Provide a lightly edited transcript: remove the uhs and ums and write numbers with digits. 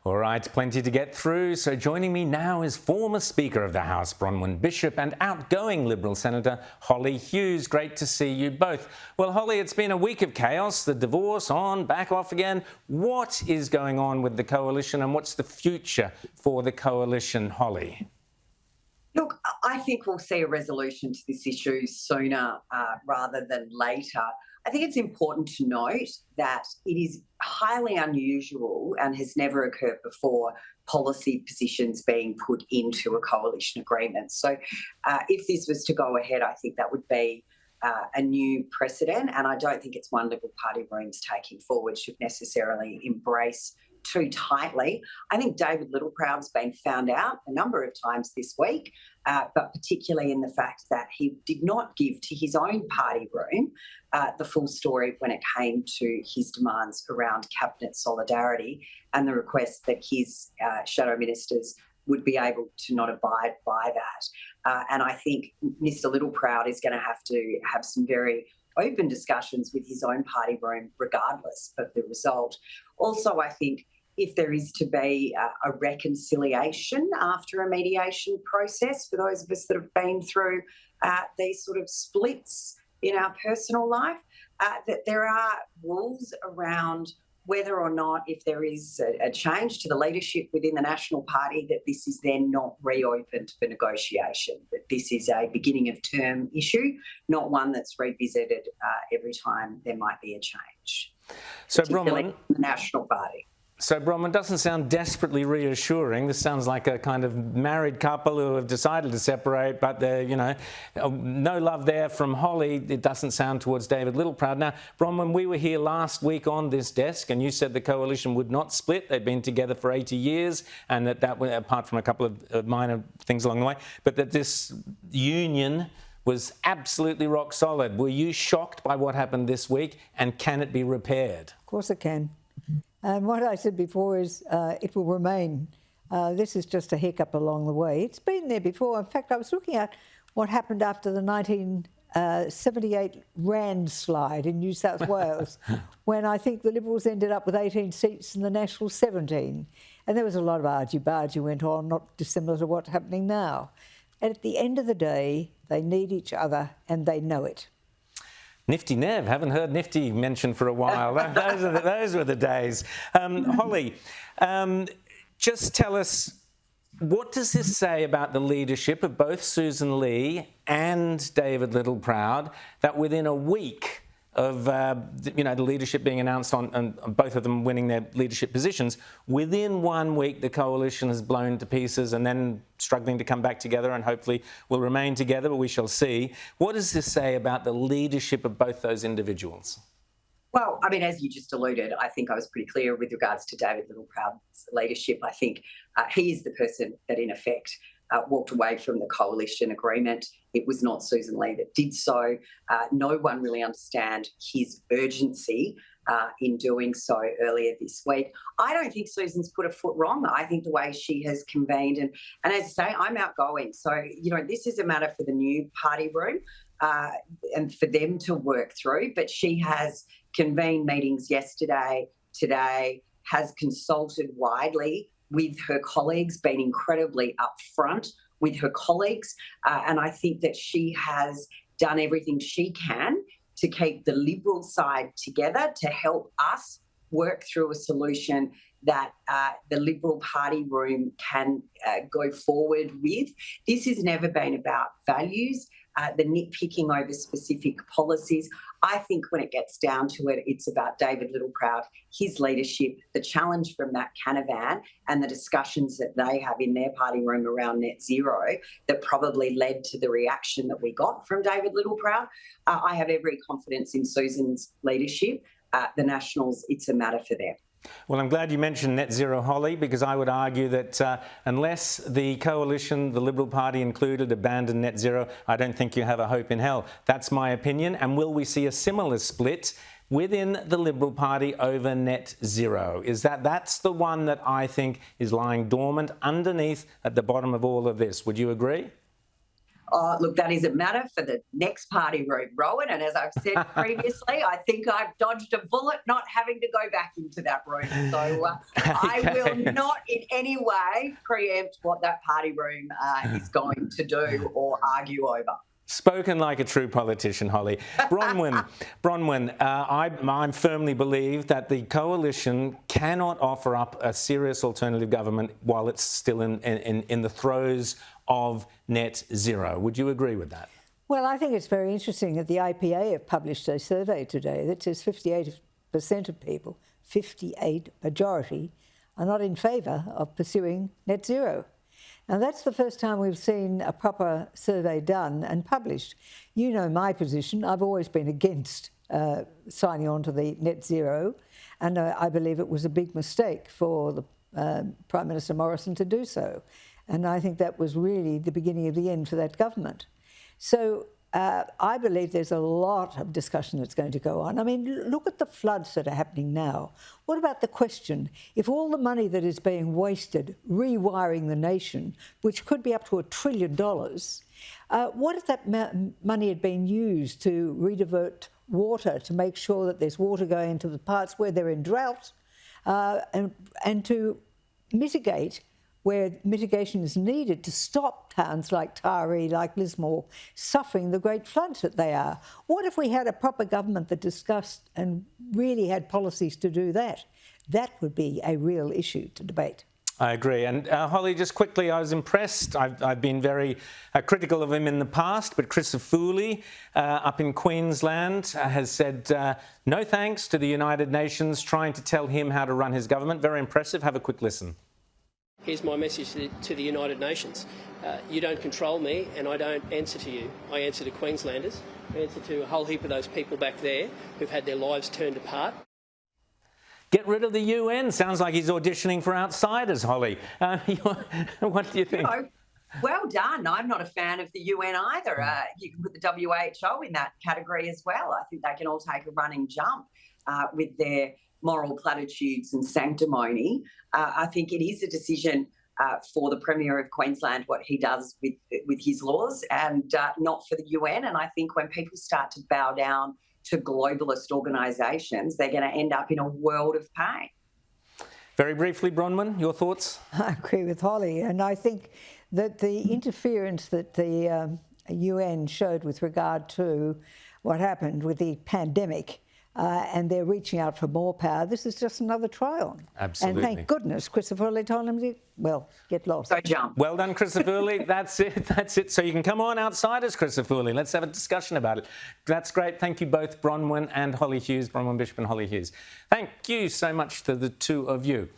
All right, plenty to get through. So joining me now is former Speaker of the House, Bronwyn Bishop, and outgoing Liberal Senator Hollie Hughes. Great to see you both. Well, Hollie, it's been a week of chaos, the divorce on, back off again. What is going on with the coalition and what's the future for the coalition, Hollie? Look, I think we'll see a resolution to this issue sooner rather than later. I think it's important to note that it is highly unusual and has never occurred before policy positions being put into a coalition agreement. So if this was to go ahead, I think that would be a new precedent, and I don't think it's one Liberal Party rooms taking forward should necessarily embrace too tightly. I think David Littleproud's been found out a number of times this week, but particularly in the fact that he did not give to his own party room the full story when it came to his demands around cabinet solidarity and the request that his shadow ministers would be able to not abide by that. And I think Mr Littleproud is going to have some very open discussions with his own party room regardless of the result. Also, I think if there is to be a reconciliation after a mediation process, for those of us that have been through these sort of splits in our personal life, that there are rules around whether or not, if there is a change to the leadership within the National Party, that this is then not reopened for negotiation, that this is a beginning of term issue, not one that's revisited every time there might be a change. So, Bronwyn, the National Party. So, Bronwyn, doesn't sound desperately reassuring. This sounds like a kind of married couple who have decided to separate, but they're, no love there from Hollie. It doesn't sound towards David Littleproud. Now, Bronwyn, we were here last week on this desk, and you said the coalition would not split. They'd been together for 80 years, and that apart from a couple of minor things along the way, but that this union was absolutely rock solid. Were you shocked by what happened this week, and can it be repaired? Of course it can. And what I said before is it will remain. This is just a hiccup along the way. It's been there before. In fact, I was looking at what happened after the 1978 Rand slide in New South Wales, when I think the Liberals ended up with 18 seats and the Nationals 17. And there was a lot of argy-bargy went on, not dissimilar to what's happening now. And at the end of the day, they need each other and they know it. Nifty Nev, haven't heard Nifty mentioned for a while. Those were the days. Hollie, just tell us, what does this say about the leadership of both Susan Lee and David Littleproud, that within a week of the leadership being announced on both of them winning their leadership positions, within 1 week the coalition has blown to pieces and then struggling to come back together and hopefully will remain together, but we shall see. What does this say about the leadership of both those individuals? Well, I mean, as you just alluded, I think I was pretty clear with regards to David Littleproud's leadership. I think he is the person that, in effect, walked away from the coalition agreement. It was not Susan Lee that did so. No one really understand his urgency in doing so earlier this week. I don't think Susan's put a foot wrong. I think the way she has convened, and as I say, I'm outgoing. So, this is a matter for the new party room and for them to work through. But she has convened meetings yesterday, today, has consulted widely with her colleagues, been incredibly upfront with her colleagues. And I think that she has done everything she can to keep the Liberal side together, to help us work through a solution that the Liberal Party room can go forward with. This has never been about values, the nitpicking over specific policies. I think when it gets down to it, it's about David Littleproud, his leadership, the challenge from Matt Canavan and the discussions that they have in their party room around net zero that probably led to the reaction that we got from David Littleproud. I have every confidence in Susan's leadership. The Nationals, it's a matter for them. Well, I'm glad you mentioned net zero, Hollie, because I would argue that unless the coalition, the Liberal Party included, abandon net zero, I don't think you have a hope in hell. That's my opinion. And will we see a similar split within the Liberal Party over net zero? That's the one that I think is lying dormant underneath at the bottom of all of this. Would you agree? Oh, look, that is a matter for the next party room, Rowan. And as I've said previously, I think I've dodged a bullet not having to go back into that room. So I will not in any way preempt what that party room is going to do or argue over. Spoken like a true politician, Hollie. Bronwyn, I firmly believe that the coalition cannot offer up a serious alternative government while it's still in the throes of net zero. Would you agree with that? Well, I think it's very interesting that the APA have published a survey today that says 58% of people, 58 majority, are not in favour of pursuing net zero. Now, that's the first time we've seen a proper survey done and published. You know my position. I've always been against signing on to the net zero, and I believe it was a big mistake for the Prime Minister Morrison to do so. And I think that was really the beginning of the end for that government. So I believe there's a lot of discussion that's going to go on. I mean, look at the floods that are happening now. What about the question, if all the money that is being wasted rewiring the nation, which could be up to $1 trillion, what if that money had been used to redivert water, to make sure that there's water going into the parts where they're in drought, and to mitigate where mitigation is needed to stop towns like Taree, like Lismore, suffering the great floods that they are? What if we had a proper government that discussed and really had policies to do that? That would be a real issue to debate. I agree. And Hollie, just quickly, I was impressed. I've been very critical of him in the past, but Chris Foley up in Queensland has said no thanks to the United Nations trying to tell him how to run his government. Very impressive. Have a quick listen. Here's my message to the United Nations. You don't control me and I don't answer to you. I answer to Queenslanders. I answer to a whole heap of those people back there who've had their lives turned apart. Get rid of the UN. Sounds like he's auditioning for outsiders, Hollie. What do you think? Well done. I'm not a fan of the UN either. You can put the WHO in that category as well. I think they can all take a running jump with their moral platitudes and sanctimony. I think it is a decision for the Premier of Queensland what he does with his laws, and not for the UN. And I think when people start to bow down to globalist organisations, they're going to end up in a world of pain. Very briefly, Bronwyn, your thoughts? I agree with Hollie, and I think that the interference that the UN showed with regard to what happened with the pandemic, and they're reaching out for more power. This is just another trial. Absolutely. And thank goodness Christopher Foley told him to, well, get lost. So jump. Well done, Christopher Foley. That's it. That's it. So you can come on, outsiders, Christopher Foley. Let's have a discussion about it. That's great. Thank you both, Bronwyn and Hollie Hughes, Bronwyn Bishop and Hollie Hughes. Thank you so much to the two of you.